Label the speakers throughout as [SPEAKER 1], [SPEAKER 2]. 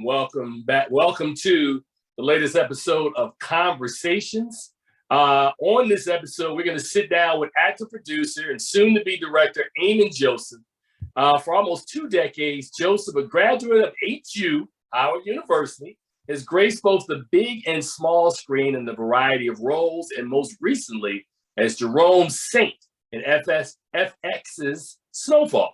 [SPEAKER 1] Welcome back. Welcome to the latest episode of Conversations. On this episode, we're going to sit down with actor, producer, and soon-to-be director Amin Joseph. For almost 2 decades, Joseph, a graduate of HU, Howard University, has graced both the big and small screen in a variety of roles, and most recently as Jerome Saint in FX's Snowfall.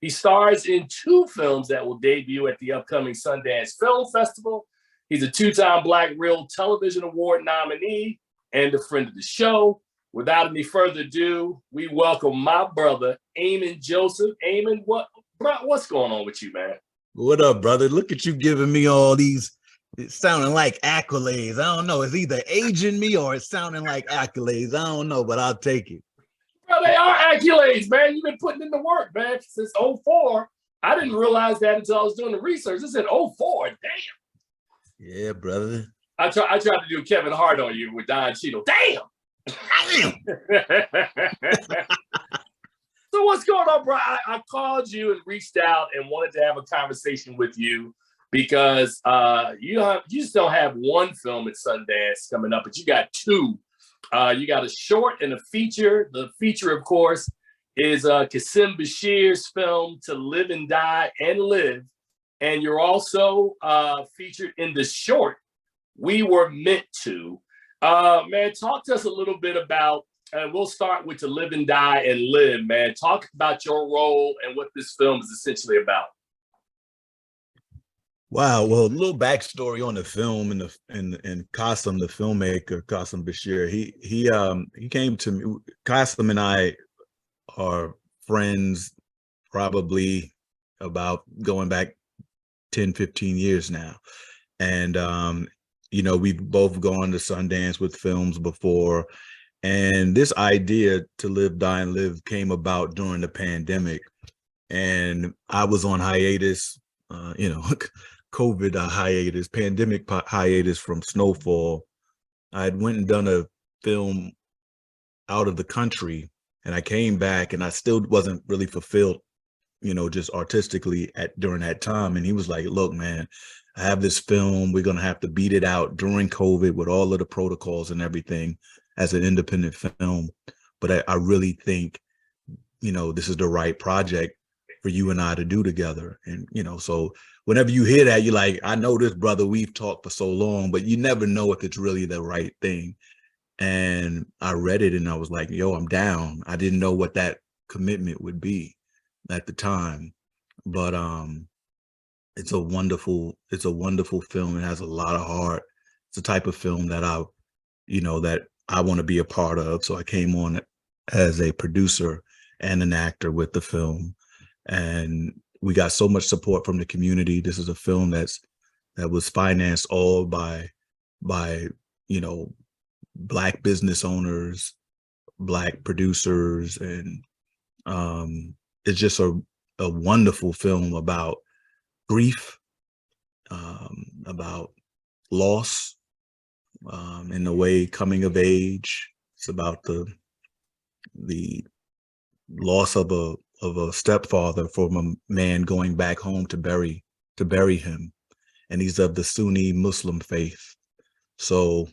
[SPEAKER 1] He stars in 2 films that will debut at the upcoming Sundance Film Festival. He's a 2-time Black Reel Television Award nominee and a friend of the show. Without any further ado, we welcome my brother, Amin Joseph. Amin, what's going on with you, man?
[SPEAKER 2] What up, brother? Look at you giving me all these, it's sounding like accolades. I don't know. It's either aging me or it's sounding like accolades. I don't know, but I'll take it.
[SPEAKER 1] Bro, they are accolades, man. You've been putting in the work, man, since 04. I didn't realize that until I was doing the research. It said 04. Damn.
[SPEAKER 2] Yeah, brother.
[SPEAKER 1] I tried to do Kevin Hart on you with Don Cheadle. Damn. So what's going on, bro? I called you and reached out and wanted to have a conversation with you because you just don't have one film at Sundance coming up, but you got 2. You got a short and a feature. The feature, of course, is Kasim Bashir's film To Live and Die and Live. And you're also featured in the short, We Were Meant To. Man, talk to us a little bit about, and we'll start with To Live and Die and Live, man. Talk about your role and what this film is essentially about.
[SPEAKER 2] Wow. Well, a little backstory on the film and Qasim, the filmmaker, Qasim Bashir. He came to me. Qasim and I are friends, probably about going back 10, 15 years now. And we've both gone to Sundance with films before. And this idea to live, die, and live came about during the pandemic. And I was on hiatus, COVID hiatus, pandemic hiatus from Snowfall. I had went and done a film out of the country, and I came back and I still wasn't really fulfilled, just artistically during that time. And he was like, look, man, I have this film. We're going to have to beat it out during COVID with all of the protocols and everything as an independent film. But I really think, this is the right project for you and I to do together. And, so whenever you hear that, you're like, I know this brother, we've talked for so long, but you never know if it's really the right thing. And I read it and I was like, yo, I'm down. I didn't know what that commitment would be at the time. But it's a wonderful film. It has a lot of heart. It's the type of film that I want to be a part of. So I came on as a producer and an actor with the film. And we got so much support from the community. This is a film that was financed all by Black business owners, Black producers, and it's just a wonderful film about grief, about loss, in a way, coming of age. It's about the loss of a stepfather from a man going back home to bury him, and he's of the Sunni Muslim faith. So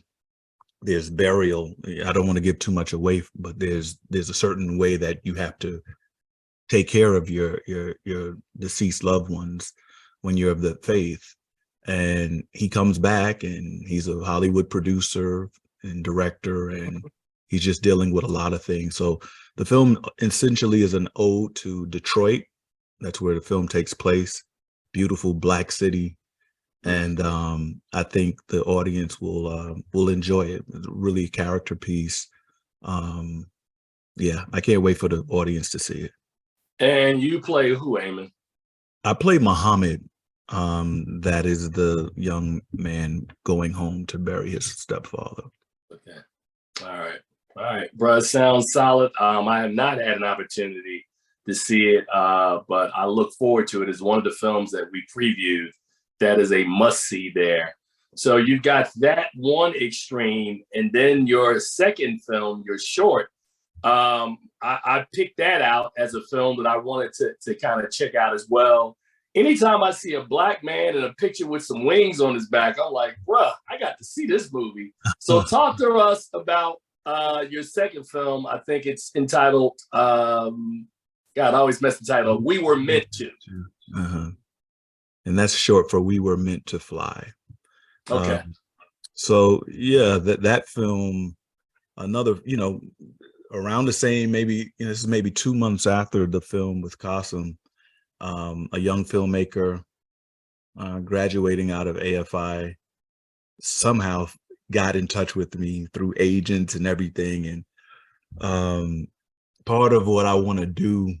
[SPEAKER 2] there's burial. I don't want to give too much away, but there's a certain way that you have to take care of your deceased loved ones when you're of the faith. And he comes back and he's a Hollywood producer and director, and he's just dealing with a lot of things. So the film essentially is an ode to Detroit. That's where the film takes place. Beautiful Black city. And I think the audience will enjoy it. It's really a character piece. Yeah, I can't wait for the audience to see it.
[SPEAKER 1] And you play who, Amin?
[SPEAKER 2] I play Muhammad. That is the young man going home to bury his stepfather.
[SPEAKER 1] Okay. All right, bro. Sounds solid. I have not had an opportunity to see it, but I look forward to it. It's one of the films that we previewed. That is a must-see there. So you've got that one extreme, and then your second film, your short. I picked that out as a film that I wanted to kind of check out as well. anytime I see a black man in a picture with some wings on his back, I'm like, bruh, I got to see this movie. So talk to us about your second film. I think it's entitled, God, I always mess the title, We Were Meant To.
[SPEAKER 2] Uh-huh. And that's short for We Were Meant to Fly.
[SPEAKER 1] Okay.
[SPEAKER 2] So yeah, that film, another, around the same, maybe, this is maybe 2 months after the film with Qasim, a young filmmaker graduating out of AFI somehow got in touch with me through agents and everything. And part of what I want to do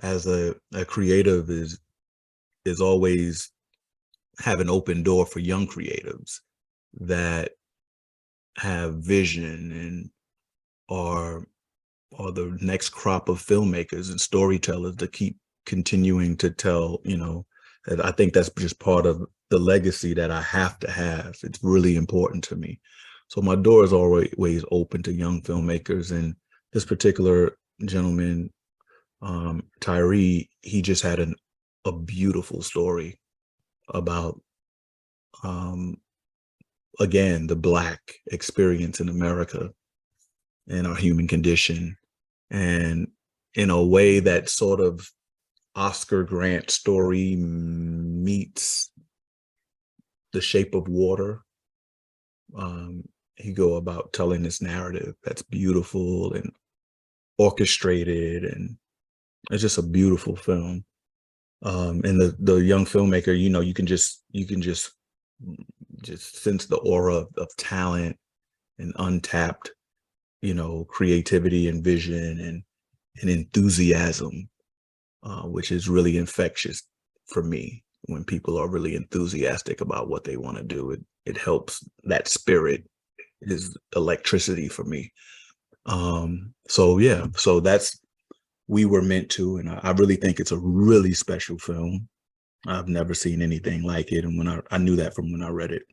[SPEAKER 2] as a creative is always have an open door for young creatives that have vision and are the next crop of filmmakers and storytellers that keep continuing to tell, that I think that's just part of the legacy that I have to have. It's really important to me. So my door is always open to young filmmakers. And this particular gentleman, Tyree, he just had a beautiful story about, again, the Black experience in America and our human condition. And in a way that sort of Oscar Grant story meets The Shape of Water. He go about telling this narrative that's beautiful and orchestrated, and it's just a beautiful film. And the young filmmaker, you can just sense the aura of talent and untapped, creativity and vision and enthusiasm, which is really infectious for me. When people are really enthusiastic about what they want to do, it helps. That spirit is electricity for me. So that's We Were Meant To, and I really think it's a really special film. I've never seen anything like it, and when I knew that from when I read it.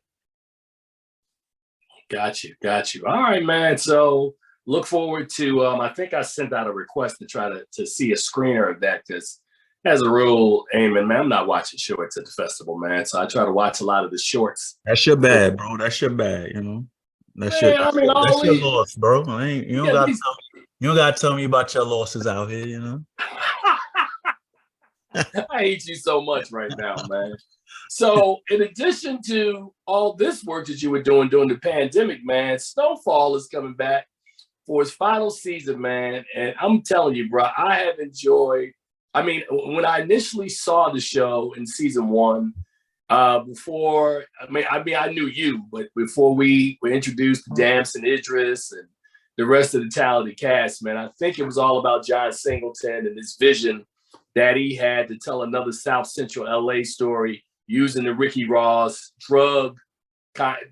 [SPEAKER 1] Got you. All right, man. So look forward to, I think I sent out a request to try to see a screener of that, because as a rule, Amin, man, I'm not watching shorts at the festival, man. So I try to watch a lot of the shorts.
[SPEAKER 2] That's your bad, bro. That's your bad, That's your loss, bro. You don't gotta tell me about your losses out here,
[SPEAKER 1] I hate you so much right now, man. So in addition to all this work that you were doing during the pandemic, man, Snowfall is coming back for its final season, man. And I'm telling you, bro, I have enjoyed. I mean, when I initially saw the show in season one, I knew you, but before we were introduced to Damson Idris and the rest of the talented cast, man, I think it was all about John Singleton and his vision that he had to tell another South Central LA story using the Ricky Ross drug,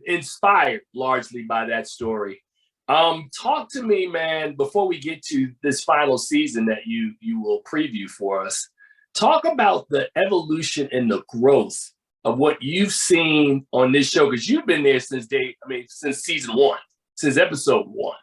[SPEAKER 1] inspired largely by that story. Talk to me, man, before we get to this final season that you will preview for us. Talk about the evolution and the growth of what you've seen on this show, because you've been there since season one, since episode one.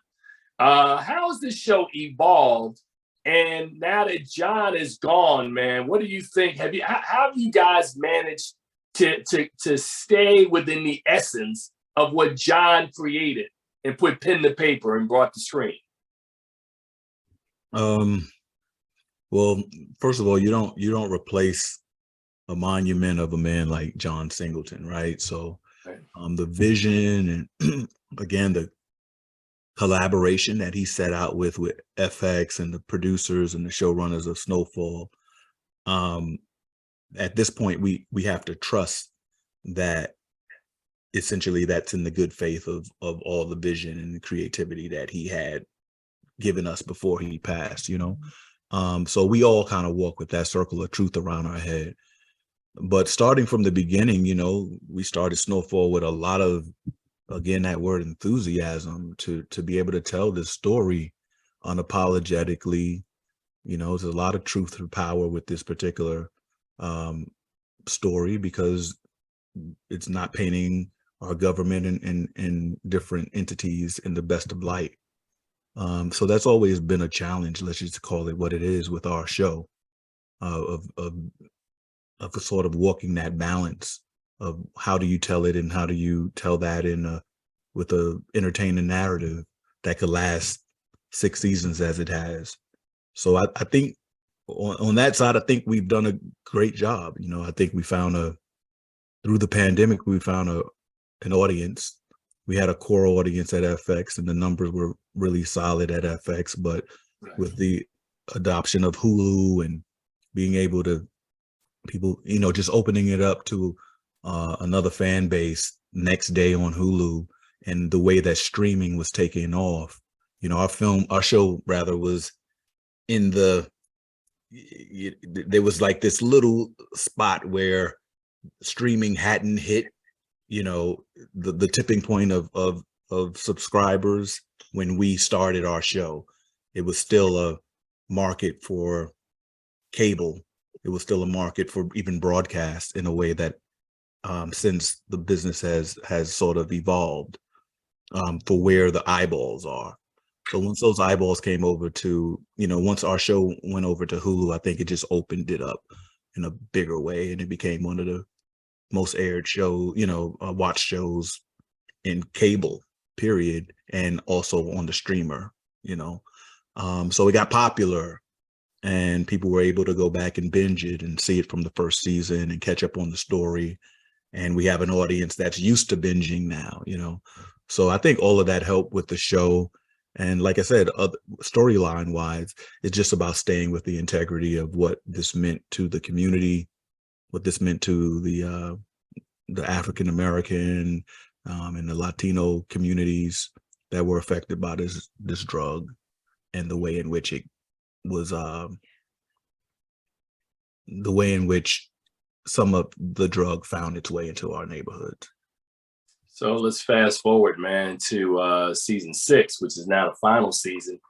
[SPEAKER 1] How has this show evolved? And now that John is gone, man, what do you think? How have you guys managed to stay within the essence of what John created and put pen to paper and brought to screen?
[SPEAKER 2] Well, first of all, you don't replace a monument of a man like John Singleton, right? So the vision and again the collaboration that he set out with FX and the producers and the showrunners of Snowfall. At this point, we have to trust that essentially that's in the good faith of all the vision and the creativity that he had given us before he passed, So we all kind of walk with that circle of truth around our head. But starting from the beginning, we started Snowfall with a lot of, again, that word enthusiasm to be able to tell this story unapologetically. There's a lot of truth and power with this particular story, because it's not painting our government and different entities in the best of light. So that's always been a challenge, let's just call it what it is, with our show, of of sort of walking that balance of how do you tell it and how do you tell that with a entertaining narrative that could last 6 seasons as it has. So I think on that side, I think we've done a great job. You know, I think we found through the pandemic, we found an audience. We had a core audience at FX, and the numbers were really solid at FX. But with the adoption of Hulu and being able to people, you know, just opening it up to another fan base next day on Hulu, and the way that streaming was taking off, you know, our show rather was in there was like this little spot where streaming hadn't hit, you know, the tipping point of subscribers when we started our show. It was still a market for cable. It was still a market for even broadcast in a way that since the business has sort of evolved for where the eyeballs are. So once those eyeballs came over to, you know, once our show went over to Hulu, I think it just opened it up in a bigger way, and it became one of the most aired show, you know, watch shows in cable, period, and also on the streamer, you know. So it got popular, and people were able to go back and binge it and see it from the first season and catch up on the story. And we have an audience that's used to binging now, you know. So I think all of that helped with the show. And like I said, storyline wise, it's just about staying with the integrity of what this meant to the community, what this meant to the African American and the Latino communities that were affected by this drug, and the way in which it was the way in which some of the drug found its way into our neighborhoods.
[SPEAKER 1] So let's fast forward, man, to season 6, which is now the final season.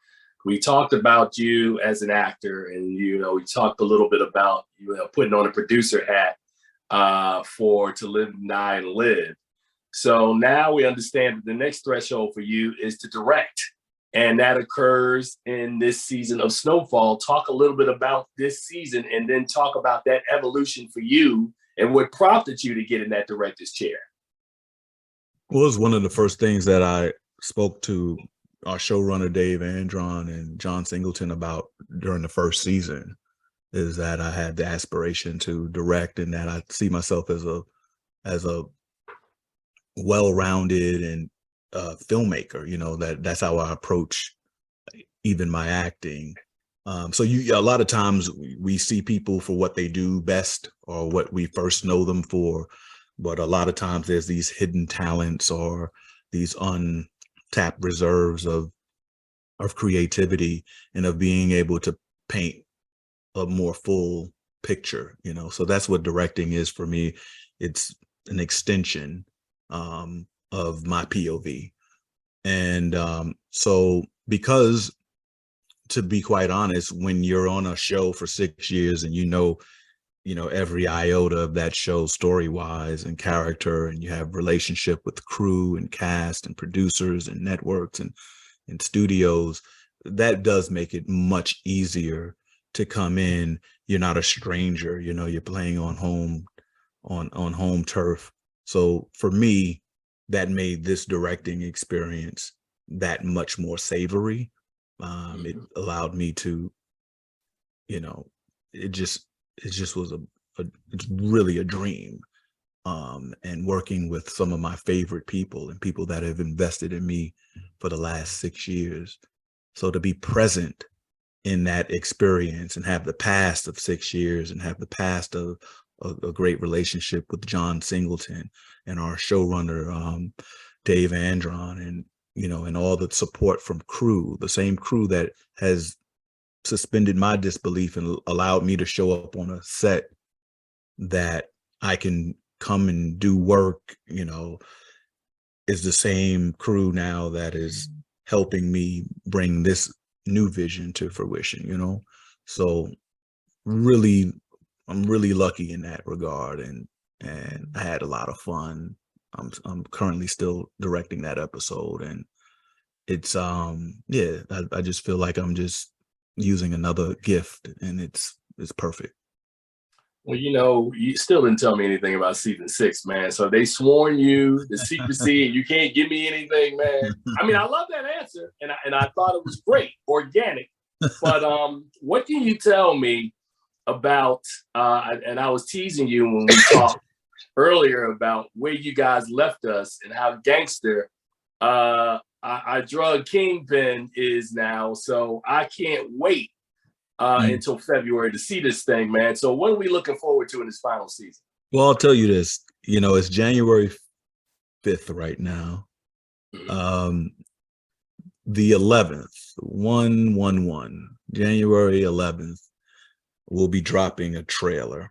[SPEAKER 1] We talked about you as an actor, and you know, we talked a little bit about you know putting on a producer hat for To Live and Die and Live. So now we understand that the next threshold for you is to direct, and that occurs in this season of Snowfall. Talk a little bit about this season, and then talk about that evolution for you and what prompted you to get in that director's chair.
[SPEAKER 2] Well, it was one of the first things that I spoke to our showrunner Dave Andron and John Singleton about during the first season, is that I had the aspiration to direct, and that I see myself as a well-rounded and filmmaker. You know, that's how I approach even my acting. So a lot of times we see people for what they do best or what we first know them for. But a lot of times there's these hidden talents or these untapped reserves of creativity and of being able to paint a more full picture, you know. So that's what directing is for me. It's an extension of my POV. And so because, to be quite honest, when you're on a show for 6 years and you know every iota of that show story-wise and character, and you have relationship with the crew and cast and producers and networks and studios, that does make it much easier to come in. You're not a stranger, you know, you're playing on home turf. So for me, that made this directing experience that much more savory. It allowed me to, you know, it just was it's really a dream. And working with some of my favorite people and people that have invested in me for the last 6 years. So to be present in that experience and have the past of 6 years and have the past of a great relationship with John Singleton and our showrunner, Dave Andron, and, you know, and all the support from crew, the same crew that has suspended my disbelief and allowed me to show up on a set that I can come and do work, you know, is the same crew now that is helping me bring this new vision to fruition, you know. So really, I'm really lucky in that regard, and I had a lot of fun. I'm currently still directing that episode, and it's yeah, I just feel like I'm just using another gift, and it's perfect.
[SPEAKER 1] Well, you still didn't tell me anything about season 6, man. So they sworn you the secrecy and you can't give me anything, man. I mean, I love that answer and I thought it was great, organic. But what can you tell me about, and I was teasing you when we talked earlier about where you guys left us and how gangster our drug kingpin is now. So I can't wait until February to see this thing, man. So what are we looking forward to in this final season?
[SPEAKER 2] Well, I'll tell you this, it's January 5th right now. The 11th, 1/11, January 11th, we'll be dropping a trailer.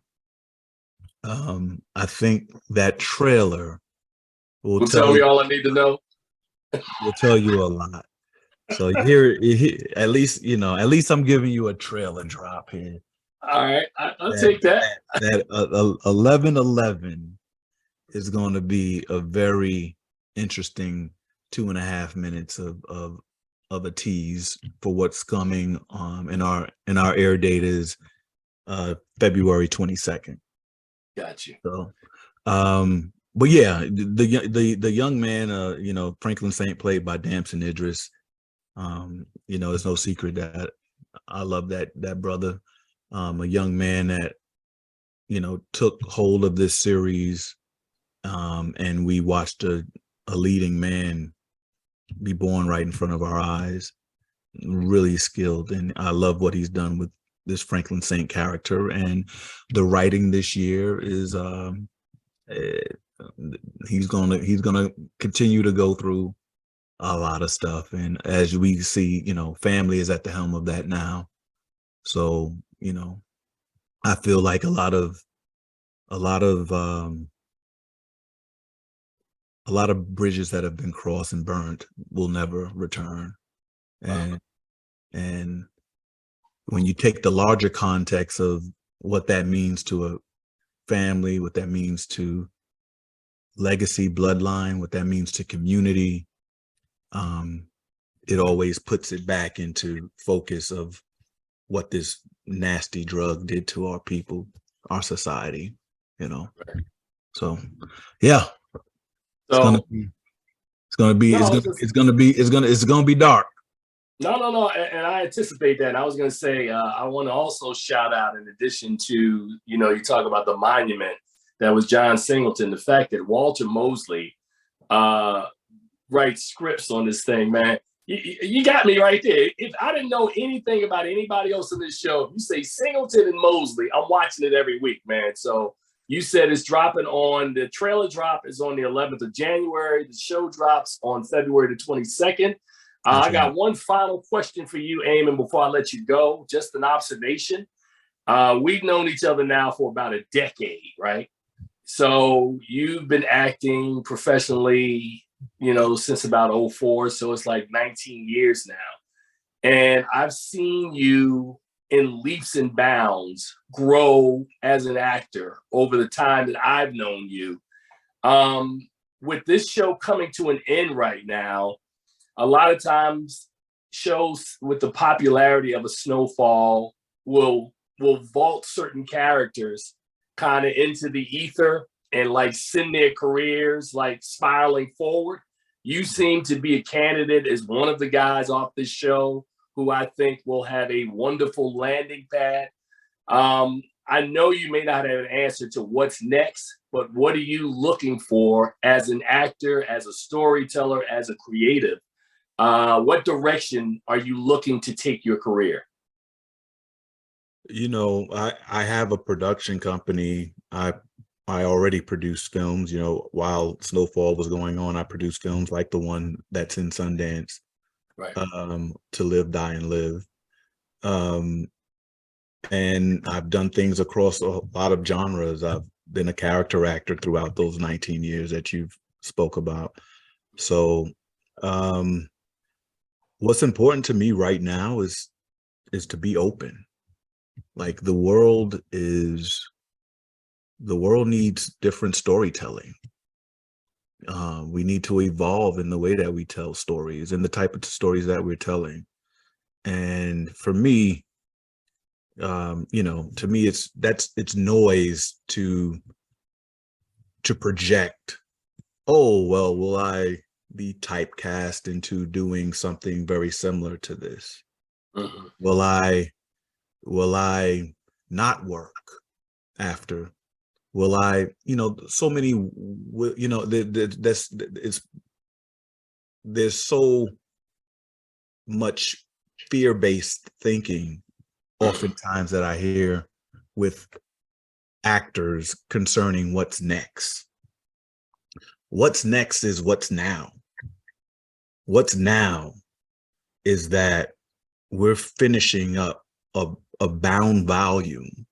[SPEAKER 2] I think that trailer will
[SPEAKER 1] tell me all I need to know.
[SPEAKER 2] Will tell you a lot. So here, at least I'm giving you a trailer drop here.
[SPEAKER 1] All right, I'll take that.
[SPEAKER 2] That 11/11 is going to be a very interesting 2.5 minutes of a tease for what's coming. And our air date is February 22nd.
[SPEAKER 1] Got you.
[SPEAKER 2] So, but yeah, the young man, Franklin Saint, played by Damson Idris. It's no secret that I love that brother. A young man that took hold of this series, and we watched a leading man be born right in front of our eyes. Really skilled, and I love what he's done with this Franklin Saint character. And the writing this year is he's gonna continue to go through a lot of stuff, and as we see, family is at the helm of that now. So I feel like a lot of bridges that have been crossed and burnt will never return. And when you take the larger context of what that means to a family, what that means to legacy, bloodline, what that means to community, it always puts it back into focus of what this nasty drug did to our people, our society, So yeah.
[SPEAKER 1] So
[SPEAKER 2] it's gonna be dark.
[SPEAKER 1] No. And I anticipate that. And I was going to say, I want to also shout out, in addition to, you talk about the monument that was John Singleton, the fact that Walter Mosley writes scripts on this thing, man. You got me right there. If I didn't know anything about anybody else in this show, if you say Singleton and Mosley, I'm watching it every week, man. So you said it's dropping the trailer drop is on the 11th of January. The show drops on February the 22nd. I got one final question for you, Amin, before I let you go. Just an observation. We've known each other now for about a decade, right? So you've been acting professionally, since about 2004. So it's like 19 years now. And I've seen you in leaps and bounds grow as an actor over the time that I've known you. With this show coming to an end right now, a lot of times shows with the popularity of a Snowfall will vault certain characters kind of into the ether and like send their careers like spiraling forward. You seem to be a candidate as one of the guys off this show who I think will have a wonderful landing pad. I know you may not have an answer to what's next, but what are you looking for as an actor, as a storyteller, as a creative? What direction are you looking to take your career?
[SPEAKER 2] I have a production company. I already produced films, while Snowfall was going on. I produced films like the one that's in Sundance,
[SPEAKER 1] right?
[SPEAKER 2] To Live, Die, and Live. And I've done things across a lot of genres. I've been a character actor throughout those 19 years that you've spoke about. So what's important to me right now is to be open. Like the world needs different storytelling. We need to evolve in the way that we tell stories and the type of stories that we're telling. And for me, You know, to me, it's noise to project. Oh, well, will I be typecast into doing something very similar to this?
[SPEAKER 1] Mm-hmm.
[SPEAKER 2] Will I not work after? Will I, you know, so many, you know, there's so much fear-based thinking oftentimes that I hear with actors concerning what's next. What's next is what's now. What's now is that we're finishing up a bound volume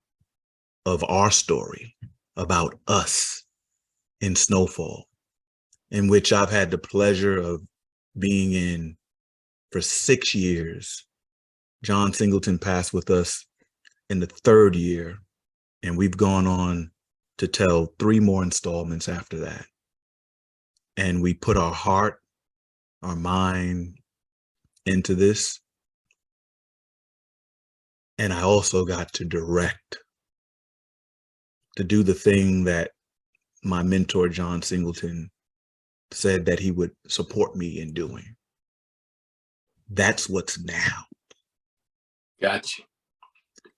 [SPEAKER 2] of our story about us in Snowfall, in which I've had the pleasure of being in for 6 years. John Singleton passed with us in the 3rd year, and we've gone on to tell 3 more installments after that. And we put our heart, our mind into this. And I also got to direct, to do the thing that my mentor, John Singleton, said that he would support me in doing. That's what's now.
[SPEAKER 1] Gotcha.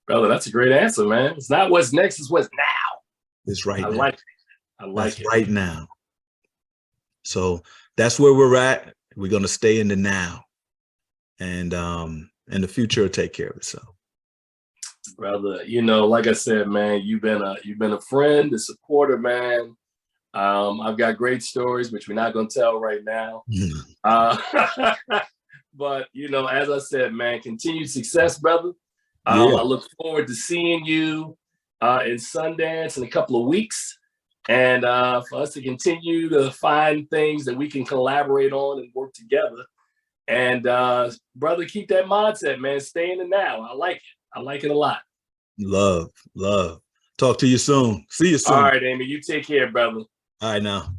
[SPEAKER 1] Brother, that's a great answer, man. It's not what's next, it's what's now.
[SPEAKER 2] It's right
[SPEAKER 1] I
[SPEAKER 2] now.
[SPEAKER 1] like it. I like
[SPEAKER 2] that's
[SPEAKER 1] it.
[SPEAKER 2] Right now. So that's where we're at. We're going to stay in the now. And the future will take care of itself.
[SPEAKER 1] Brother, you know, like I said, man, you've been a friend, a supporter, man. I've got great stories, which we're not going to tell right now. But, you know, as I said, man, continued success, brother. I look forward to seeing you in Sundance in a couple of weeks, and for us to continue to find things that we can collaborate on and work together. And brother, keep that mindset, man. Stay in the now. I like it. I like it a lot.
[SPEAKER 2] Love. Talk to you soon. See you soon.
[SPEAKER 1] All right, Amy. You take care, brother.
[SPEAKER 2] All right, now.